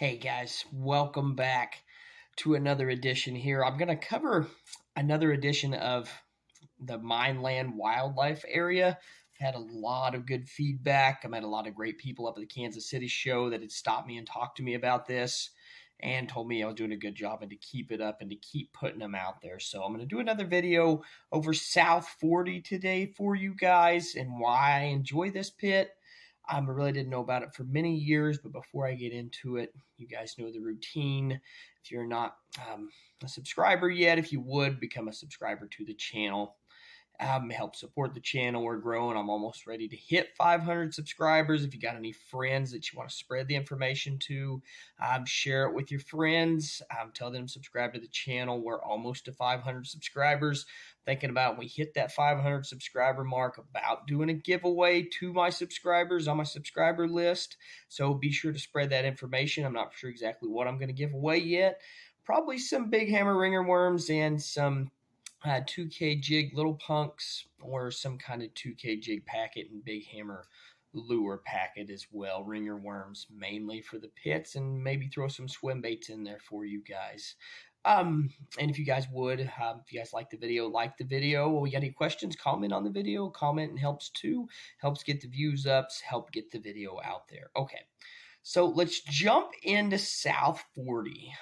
Hey guys, welcome back to another edition here. I'm going to cover another edition of the Mineland Wildlife Area. I've had a lot of good feedback. I met a lot of great people up at the Kansas City show that had stopped me and talked to me about this and told me I was doing a good job and to keep it up and to keep putting them out there. So I'm going to do another video over South 40 today for you guys and why I enjoy this pit. I really didn't know about it for many years, but before I get into it, you guys know the routine. If you're not a subscriber yet, if you would, become a subscriber to the channel. Help support the channel. We're growing. I'm almost ready to hit 500 subscribers. If you got any friends that you want to spread the information to, share it with your friends. Tell them to subscribe to the channel. We're almost to 500 subscribers. Thinking about when we hit that 500 subscriber mark, about doing a giveaway to my subscribers on my subscriber list. So be sure to spread that information. I'm not sure exactly what I'm going to give away yet. Probably some big hammer ringer worms and some 2K jig little punks or some kind of 2K jig packet and big hammer lure packet as well. Ringer worms mainly for the pits and maybe throw some swim baits in there for you guys. And if you guys would, if you guys like the video, Well, you got any questions, comment on the video. Comment and helps too. Helps get the views up, help get the video out there. Okay, so let's jump into South 40.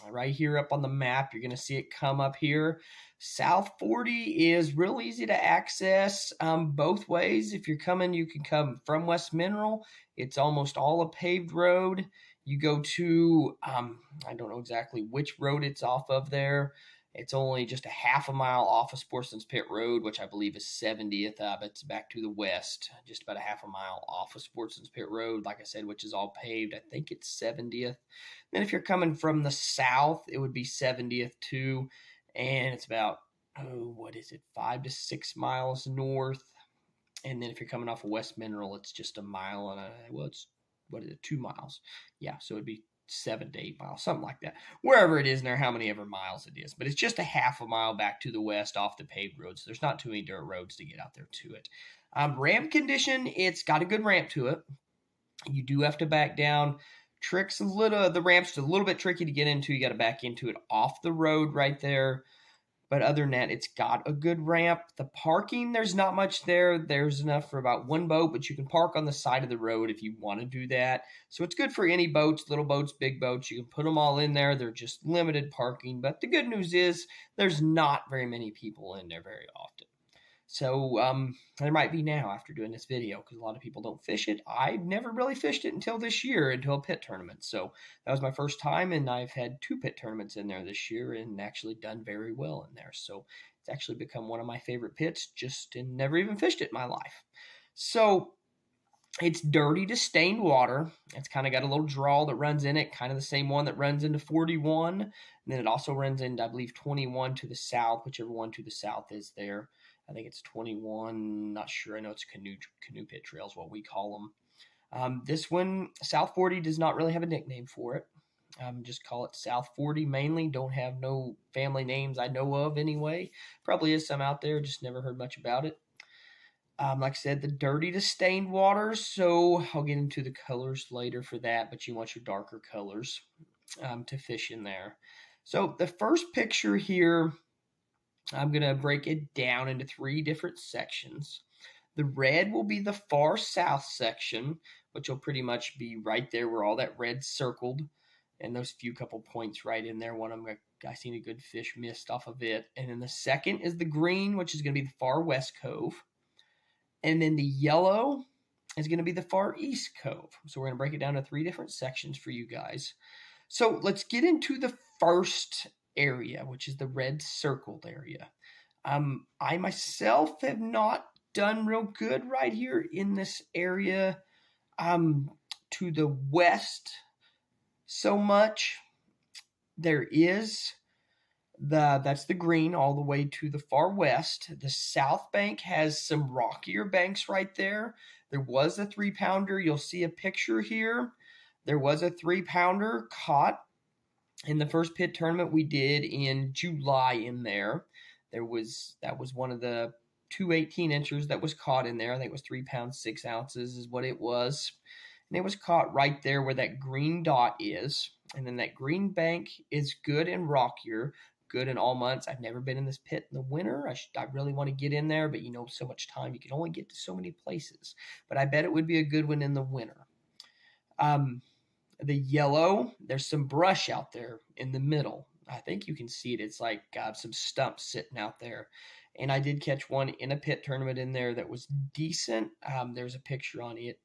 Right here up on the map, you're going to see it come up here. South 40 is real easy to access both ways. If you're coming, you can come from West Mineral. It's almost all a paved road. You go to, I don't know exactly which road it's off of there. It's only just a half a mile off of Sportsman's Pit Road, which I believe is 70th. But it's back to the west, just about a half a mile off of Sportsman's Pit Road, like I said, which is all paved. I think it's 70th. Then if you're coming from the south, it would be 70th too. And it's about, 5 to 6 miles north. And then if you're coming off of West Mineral, it's just a mile and it's 2 miles? Yeah, so it'd be 7 to 8 miles, something like that. Wherever it is in there, how many ever miles it is. But it's just a half a mile back to the west off the paved roads. So there's not too many dirt roads to get out there to it. Ramp condition, it's got a good ramp to it. You do have to back down. The ramp's a little bit tricky to get into. You got to back into it off the road right there. But other than that, it's got a good ramp. The parking, there's not much there. There's enough for about one boat, but you can park on the side of the road if you want to do that. So it's good for any boats, little boats, big boats. You can put them all in there. They're just limited parking. But the good news is there's not very many people in there very often. So there might be now after doing this video because a lot of people don't fish it. I never really fished it until this year, until a pit tournament. So that was my first time, and I've had 2 pit tournaments in there this year and actually done very well in there. So it's actually become one of my favorite pits, and never even fished it in my life. So it's dirty to stained water. It's kind of got a little draw that runs in it, kind of the same one that runs into 41. And then it also runs into, I believe, 21 to the south, whichever one to the south is there. I think it's 21. Not sure. I know it's canoe pit trails, what we call them. This one, South 40, does not really have a nickname for it. Just call it South 40 mainly. Don't have no family names I know of anyway. Probably is some out there. Just never heard much about it. Like I said, the dirty to stained waters. So I'll get into the colors later for that. But you want your darker colors to fish in there. So the first picture here, I'm going to break it down into 3 different sections. The red will be the far south section, which will pretty much be right there where all that red circled. And those few couple points right in there. One of them, I seen a good fish missed off of it. And then the second is the green, which is going to be the far west cove. And then the yellow is going to be the far east cove. So we're going to break it down to 3 different sections for you guys. So let's get into the first area, which is the red circled area. I myself have not done real good right here in this area to the west so much. There is that's the green all the way to the far west. The south bank has some rockier banks right there. There was a 3-pounder. You'll see a picture here. There was a 3-pounder caught in the first pit tournament we did in July in there. That was one of the 2 18-inchers that was caught in there. I think it was 3 pounds, 6 ounces is what it was. and it was caught right there where that green dot is. And then that green bank is good and rockier, good in all months. I've never been in this pit in the winter. I really want to get in there, but so much time. You can only get to so many places. But I bet it would be a good one in the winter. The yellow, there's some brush out there in the middle. I think you can see it. It's like some stumps sitting out there. And I did catch one in a pit tournament in there that was decent. There's a picture on it.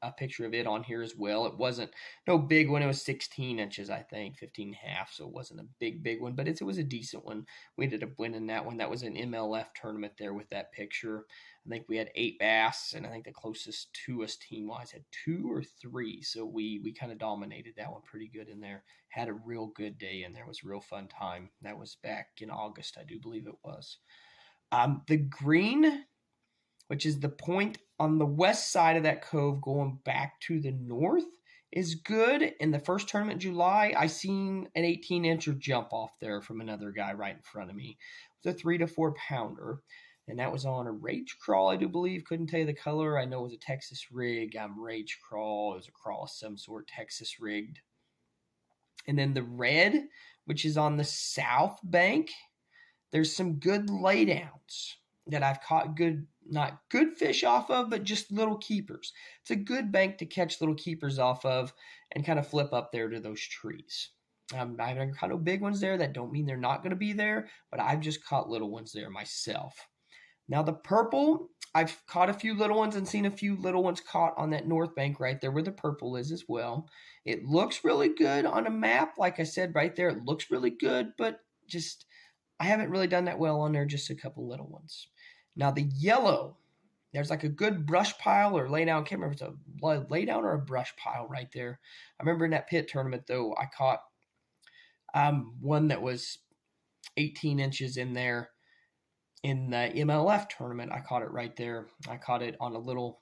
A picture of it on here as well. It wasn't no big one. It was 16 inches, I think, 15 and a half. So it wasn't a big one, but it was a decent one. We ended up winning that one. That was an MLF tournament there with that picture. I think we had 8 bass, and I think the closest to us team-wise had 2 or 3. So we kind of dominated that one pretty good in there. Had a real good day in there. It was a real fun time. That was back in August, I do believe it was. The green, which is the point on the west side of that cove going back to the north, is good. In the first tournament in July, I seen an 18-incher jump off there from another guy right in front of me. It was a 3 to 4 pounder, and that was on a rage crawl, I do believe. Couldn't tell you the color. I know it was a Texas rig. Rage crawl. It was a crawl of some sort, Texas rigged. And then the red, which is on the south bank, there's some good laydowns that I've caught not good fish off of, but just little keepers. It's a good bank to catch little keepers off of and kind of flip up there to those trees. I've caught no big ones there. That don't mean they're not going to be there, but I've just caught little ones there myself. Now the purple, I've caught a few little ones and seen a few little ones caught on that north bank right there where the purple is as well. It looks really good on a map. Like I said right there, it looks really good, but just I haven't really done that well on there, just a couple little ones. Now the yellow, there's like a good brush pile or lay down. I can't remember if it's a lay down or a brush pile right there. I remember in that pit tournament though, I caught one that was 18 inches in there in the MLF tournament. I caught it right there. I caught it on a little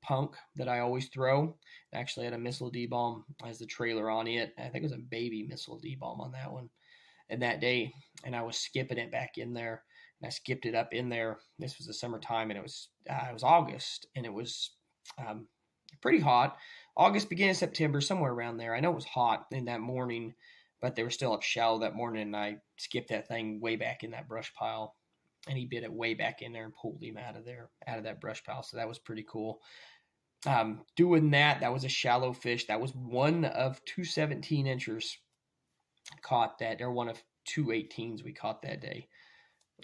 punk that I always throw. It actually had a missile D-bomb as the trailer on it. I think it was a baby missile D-bomb on that one. And that day, and I was skipping it back in there. And I skipped it up in there. This was the summertime, and it was August, and it was pretty hot. August, beginning of September, somewhere around there. I know it was hot in that morning, but they were still up shallow that morning, and I skipped that thing way back in that brush pile, and he bit it way back in there and pulled him out of that brush pile. So that was pretty cool. Doing that was a shallow fish. That was one of 2 17-inchers caught that, or one of 2 18s we caught that day.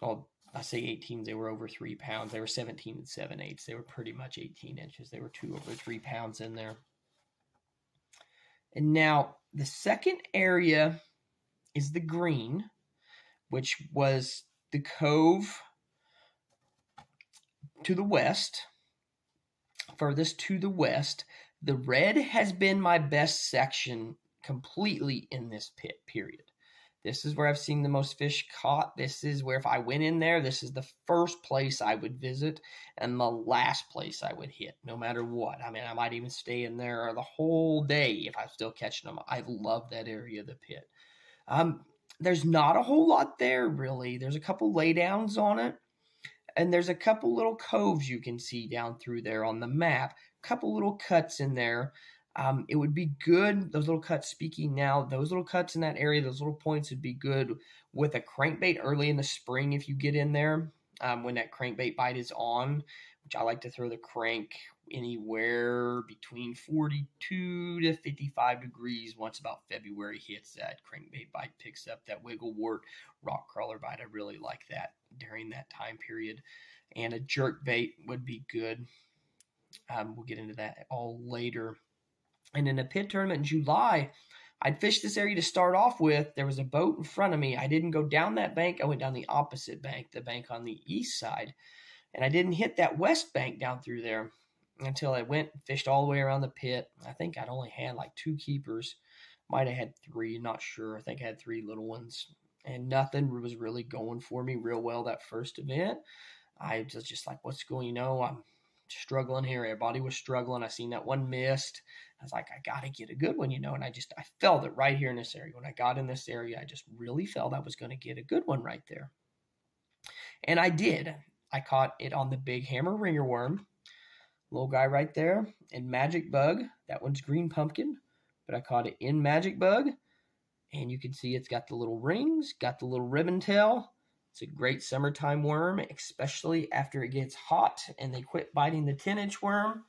Well, I say 18s, they were over 3 pounds. They were 17 and 7/8. They were pretty much 18 inches. They were 2 over 3 pounds in there. And now the second area is the green, which was the cove to the west, furthest to the west. The red has been my best section completely in this pit, period. This is where I've seen the most fish caught. This is where if I went in there, this is the first place I would visit and the last place I would hit, no matter what. I mean, I might even stay in there the whole day if I'm still catching them. I love that area of the pit. There's not a whole lot there, really. There's a couple laydowns on it, and there's a couple little coves you can see down through there on the map. A couple little cuts in there. It would be good, those little cuts, speaking now, those little cuts in that area, those little points would be good with a crankbait early in the spring if you get in there, when that crankbait bite is on, which I like to throw the crank anywhere between 42 to 55 degrees once about February hits. That crankbait bite picks up that wiggle wart rock crawler bite. I really like that during that time period. And a jerk bait would be good. We'll get into that all later. And in a pit tournament in July, I'd fished this area to start off with. There was a boat in front of me. I didn't go down that bank. I went down the opposite bank, the bank on the east side. And I didn't hit that west bank down through there until I went and fished all the way around the pit. I think I'd only had like 2 keepers. Might have had 3, not sure. I think I had 3 little ones. And nothing was really going for me real well that first event. I was just like, what's going, I'm struggling here. Everybody was struggling. I seen that one missed. I was like, I got to get a good one, and I felt it right here in this area. When I got in this area, I just really felt I was going to get a good one right there. And I did. I caught it on the big hammer ringer worm. Little guy right there. And Magic Bug. That one's green pumpkin, but I caught it in Magic Bug. And you can see it's got the little rings, got the little ribbon tail. It's a great summertime worm, especially after it gets hot and they quit biting the 10-inch worm.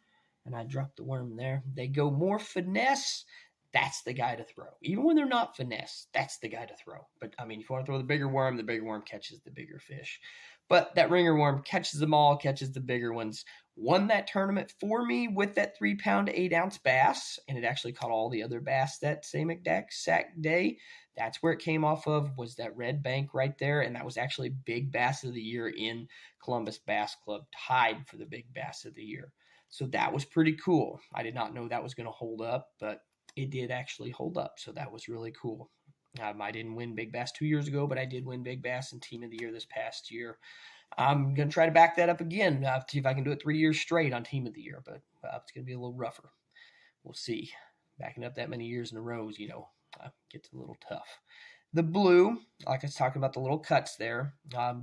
And I dropped the worm there. They go more finesse. That's the guy to throw. Even when they're not finesse, that's the guy to throw. But, I mean, if you want to throw the bigger worm catches the bigger fish. But that ringer worm catches them all, catches the bigger ones. Won that tournament for me with that 3-pound, 8-ounce bass. And it actually caught all the other bass that same exact day. That's where it came off of, was that red bank right there. And that was actually Big Bass of the Year in Columbus Bass Club, tied for the Big Bass of the Year. So that was pretty cool. I did not know that was going to hold up, but it did actually hold up. So that was really cool. I didn't win Big Bass 2 years ago, but I did win Big Bass and Team of the Year this past year. I'm going to try to back that up again, see if I can do it 3 years straight on Team of the Year, but it's going to be a little rougher. We'll see. Backing up that many years in a row, gets a little tough. The blue, like I was talking about the little cuts there,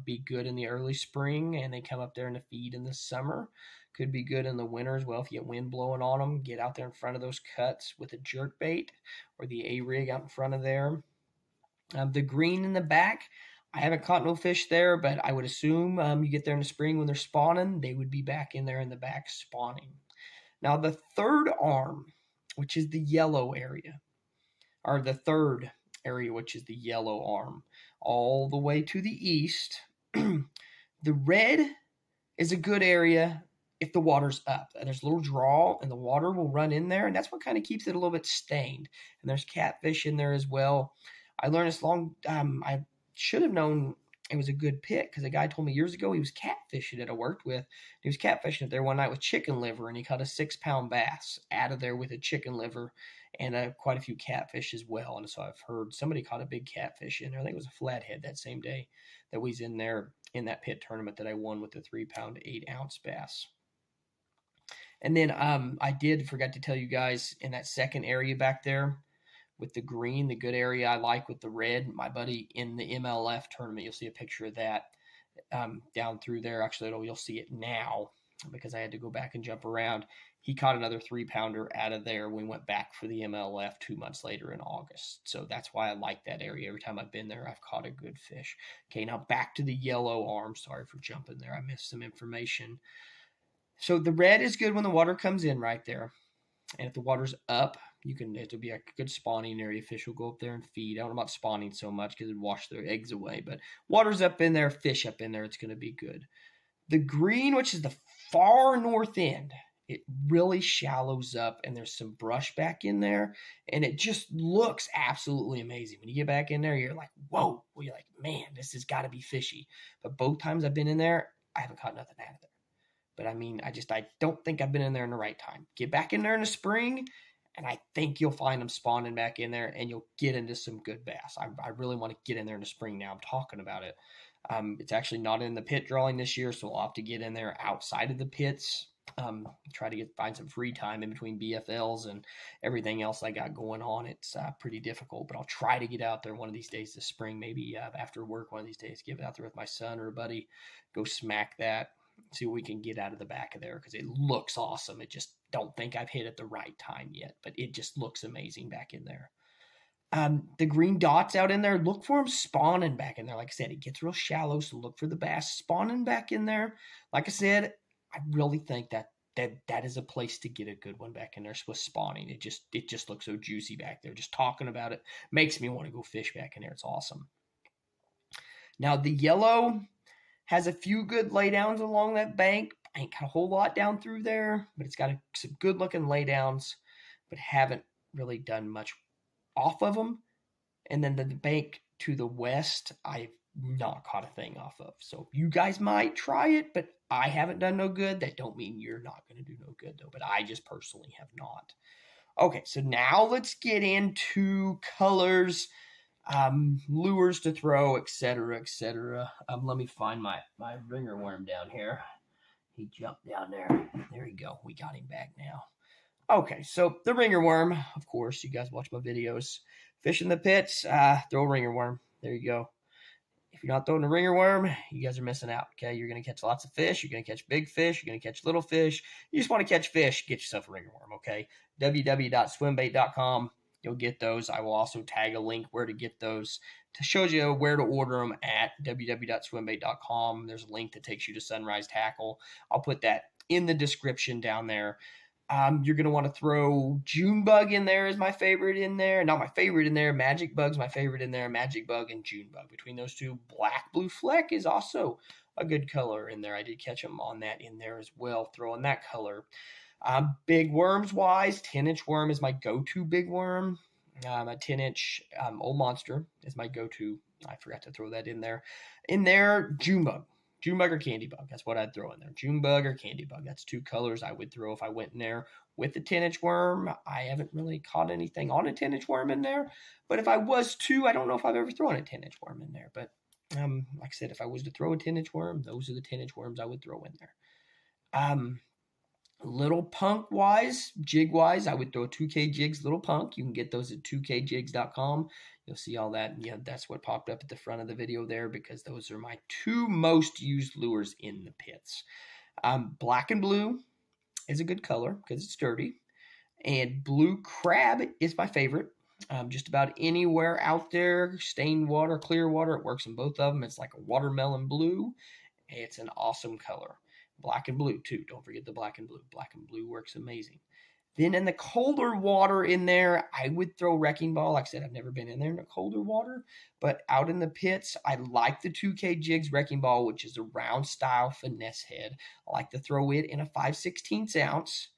be good in the early spring, and they come up there in the feed in the summer. Could be good in the winter as well if you get wind blowing on them. Get out there in front of those cuts with a jerk bait or the A-rig out in front of there. The green in the back, I haven't caught no fish there, but I would assume you get there in the spring when they're spawning, they would be back in there in the back spawning. Now the third arm, which is the yellow area, or the third area, which is the yellow arm, all the way to the east. The red is a good area if the water's up. There's a little draw, and the water will run in there, and that's what kind of keeps it a little bit stained. And there's catfish in there as well. I learned this I should have known it was a good pit because a guy told me years ago he was catfishing that I worked with. He was catfishing it there one night with chicken liver, and he caught a 6-pound bass out of there with a chicken liver and quite a few catfish as well. And so I've heard somebody caught a big catfish in there. I think it was a flathead that same day that was in there in that pit tournament that I won with the 3-pound, 8-ounce bass. And then I did forget to tell you guys in that second area back there with the green, the good area I like with the red, my buddy in the MLF tournament, you'll see a picture of that down through there. Actually, you'll see it now because I had to go back and jump around. He caught another 3-pounder out of there. We went back for the MLF 2 months later in August. So that's why I like that area. Every time I've been there, I've caught a good fish. Okay, now back to the yellow arm. Sorry for jumping there. I missed some information. So the red is good when the water comes in right there. And if the water's up, it'll be a good spawning area. Fish will go up there and feed. I don't know about spawning so much because it'd wash their eggs away. But water's up in there, fish up in there, it's going to be good. The green, which is the far north end, it really shallows up and there's some brush back in there. And it just looks absolutely amazing. When you get back in there, you're like, whoa. Well, you're like, man, this has got to be fishy. But both times I've been in there, I haven't caught nothing out of there. But I mean, I don't think I've been in there in the right time. Get back in there in the spring, and I think you'll find them spawning back in there, and you'll get into some good bass. I really want to get in there in the spring now. I'm talking about it. It's actually not in the pit drawing this year, so I'll have to get in there outside of the pits. Try to find some free time in between BFLs and everything else I got going on. It's pretty difficult, but I'll try to get out there one of these days this spring, maybe after work one of these days, get out there with my son or a buddy, go smack that. See what we can get out of the back of there because it looks awesome. It just don't think I've hit at the right time yet, but it just looks amazing back in there. The green dots out in there, look for them spawning back in there. Like I said, it gets real shallow, so look for the bass spawning back in there. Like I said, I really think that is a place to get a good one back in there with spawning. It just looks so juicy back there. Just talking about it makes me want to go fish back in there. It's awesome. Now the yellow has a few good laydowns along that bank. I ain't got a whole lot down through there, but it's got some good looking laydowns, but haven't really done much off of them. And then the bank to the west, I've not caught a thing off of. So you guys might try it, but I haven't done no good. That don't mean you're not going to do no good though, but I just personally have not. Okay, so now let's get into colors, lures to throw, etc., etc. Let me find my ringer worm down here. He jumped down there. There you go. We got him back now. Okay, so the ringer worm, of course, you guys watch my videos. Fish in the pits, throw a ringer worm. There you go. If if you're not throwing a ringer worm, you guys are missing out, okay? You're going to catch lots of fish. You're going to catch big fish. You're going to catch little fish. You just want to catch fish, get yourself a ringer worm, okay? www.swimbait.com. You'll get those. I will also tag a link where to get those to show you where to order them at www.swimbait.com. There's a link that takes you to Sunrise Tackle. I'll put that in the description down there. You're going to want to throw June bug in there as my favorite in there. Not my favorite in there. Magic bug's my favorite in there. Magic bug and June bug. Between those two, black blue fleck is also a good color in there. I did catch them on that in there as well, throwing that color. Big worms wise, 10-inch worm is my go-to big worm. A 10-inch old monster is my go-to. I forgot to throw that in there. In there, June bug. June bug or candy bug. That's what I'd throw in there. June bug or candy bug. That's two colors I would throw if I went in there with the 10-inch worm. I haven't really caught anything on a 10-inch worm in there. But if I was to, I don't know if I've ever thrown a 10-inch worm in there. But like I said, if I was to throw a 10-inch worm, those are the 10-inch worms I would throw in there. Little punk wise, jig wise, I would throw a 2K jigs little punk. You can get those at 2kjigs.com. You'll see all that. Yeah, that's what popped up at the front of the video there because those are my two most used lures in the pits. Black and blue is a good color because it's sturdy. And blue crab is my favorite. Just about anywhere out there, stained water, clear water, it works in both of them. It's like a watermelon blue. It's an awesome color. Black and blue, too. Don't forget the black and blue. Black and blue works amazing. Then in the colder water in there, I would throw wrecking ball. Like I said, I've never been in there in the colder water. But out in the pits, I like the 2K Jigs wrecking ball, which is a round style finesse head. I like to throw it in a 5/16 ounce.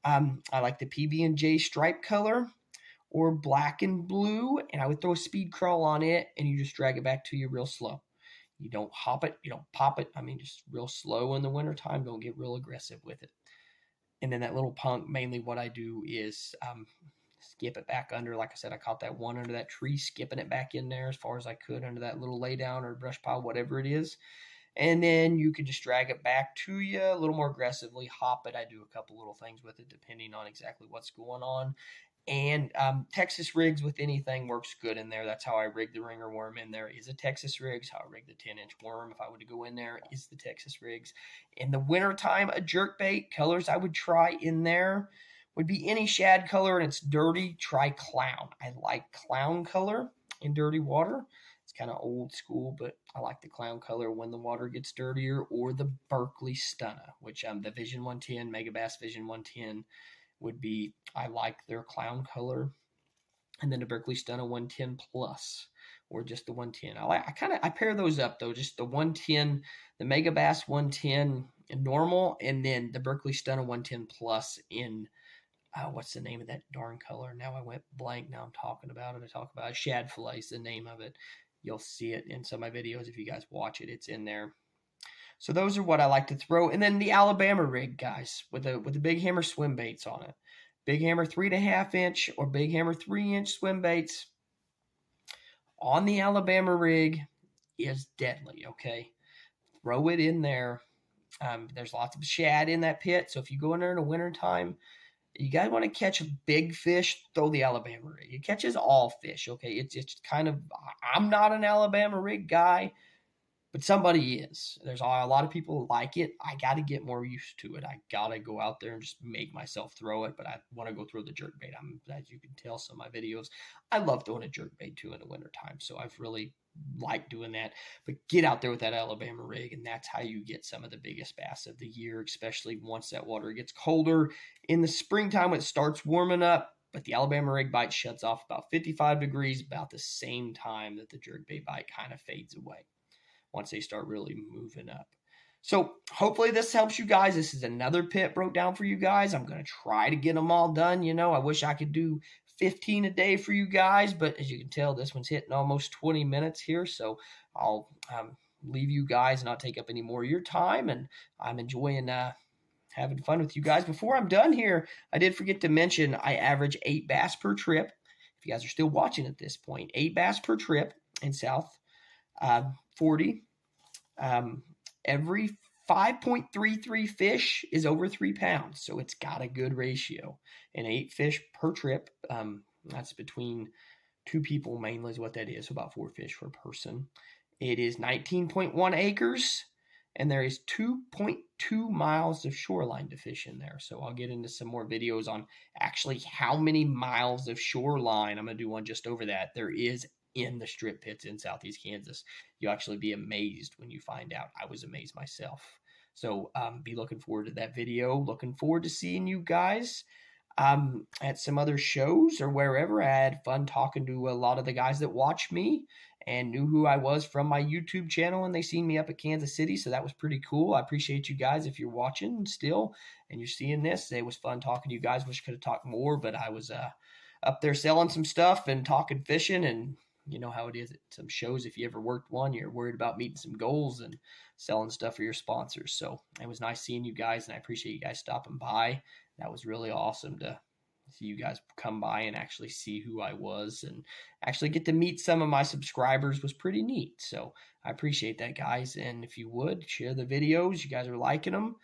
I like the PB&J stripe color or black and blue. And I would throw a speed crawl on it, and you just drag it back to you real slow. You don't hop it. You don't pop it. I mean, just real slow in the wintertime. Don't get real aggressive with it. And then that little punk, mainly what I do is skip it back under. Like I said, I caught that one under that tree, skipping it back in there as far as I could under that little laydown or brush pile, whatever it is. And then you can just drag it back to you a little more aggressively, hop it. I do a couple little things with it depending on exactly what's going on. And Texas rigs with anything works good in there. That's how I rig the ringer worm in there is a Texas rigs. How I rig the 10-inch worm if I were to go in there is the Texas rigs. In the wintertime, a jerkbait. Colors I would try in there would be any shad color and it's dirty. Try clown. I like clown color in dirty water. It's kind of old school, but I like the clown color when the water gets dirtier, or the Berkeley Stunna, which the Vision 110, Megabass Vision 110 would be, I like their clown color. And then the Berkeley Stunna 110 Plus, or just the 110. I pair those up though, just the 110, the Megabass 110 in normal, and then the Berkeley Stunna 110 Plus in, what's the name of that darn color? Now I went blank. Now I'm talking about it. I talk about it. Shad Fillet is the name of it. You'll see it in some of my videos. If you guys watch it, it's in there. So those are what I like to throw. And then the Alabama rig, guys, with the Big Hammer swim baits on it. Big Hammer 3.5-inch or Big Hammer 3-inch swim baits on the Alabama rig is deadly, okay? Throw it in there. There's lots of shad in that pit. So if you go in there in the wintertime, you guys want to catch big fish, throw the Alabama rig. It catches all fish, okay? It's kind of, I'm not an Alabama rig guy, but somebody is. There's a lot of people like it. I got to get more used to it. I got to go out there and just make myself throw it, but I want to go throw the jerkbait. As you can tell, some of my videos, I love throwing a jerkbait too in the wintertime, so I've really liked doing that. But get out there with that Alabama rig, and that's how you get some of the biggest bass of the year, especially once that water gets colder. In the springtime, when it starts warming up, but the Alabama rig bite shuts off about 55 degrees, about the same time that the jerkbait bite kind of fades away once they start really moving up. So hopefully this helps you guys. This is another pit broke down for you guys. I'm going to try to get them all done. You know, I wish I could do 15 a day for you guys, but as you can tell, this one's hitting almost 20 minutes here. So I'll leave you guys and not take up any more of your time. And I'm enjoying having fun with you guys. Before I'm done here, I did forget to mention I average 8 bass per trip. If you guys are still watching at this point, 8 bass per trip in South 40. Every 5.33 fish is over 3 pounds, so it's got a good ratio. And 8 fish per trip, that's between 2 people mainly is what that is, so about 4 fish per person. It is 19.1 acres, and there is 2.2 miles of shoreline to fish in there. So I'll get into some more videos on actually how many miles of shoreline. I'm going to do one just over that there is in the strip pits in Southeast Kansas. You'll actually be amazed when you find out. I was amazed myself. So be looking forward to that video. Looking forward to seeing you guys at some other shows or wherever. I had fun talking to a lot of the guys that watch me and knew who I was from my YouTube channel, and they seen me up at Kansas City, so that was pretty cool. I appreciate you guys if you're watching still and you're seeing this. It was fun talking to you guys. Wish I could have talked more, but I was up there selling some stuff and talking fishing, and you know how it is at some shows. If you ever worked one, you're worried about meeting some goals and selling stuff for your sponsors. So it was nice seeing you guys, and I appreciate you guys stopping by. That was really awesome to see you guys come by and actually see who I was and actually get to meet some of my subscribers. Was pretty neat. So I appreciate that, guys. And if you would share the videos, you guys are liking them,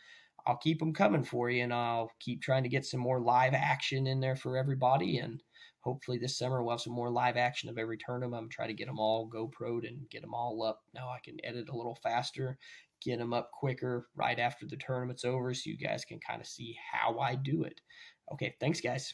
I'll keep them coming for you, and I'll keep trying to get some more live action in there for everybody. And hopefully this summer we'll have some more live action of every tournament. I'm trying to get them all GoPro'd and get them all up. Now I can edit a little faster, get them up quicker right after the tournament's over, so you guys can kind of see how I do it. Okay, thanks, guys.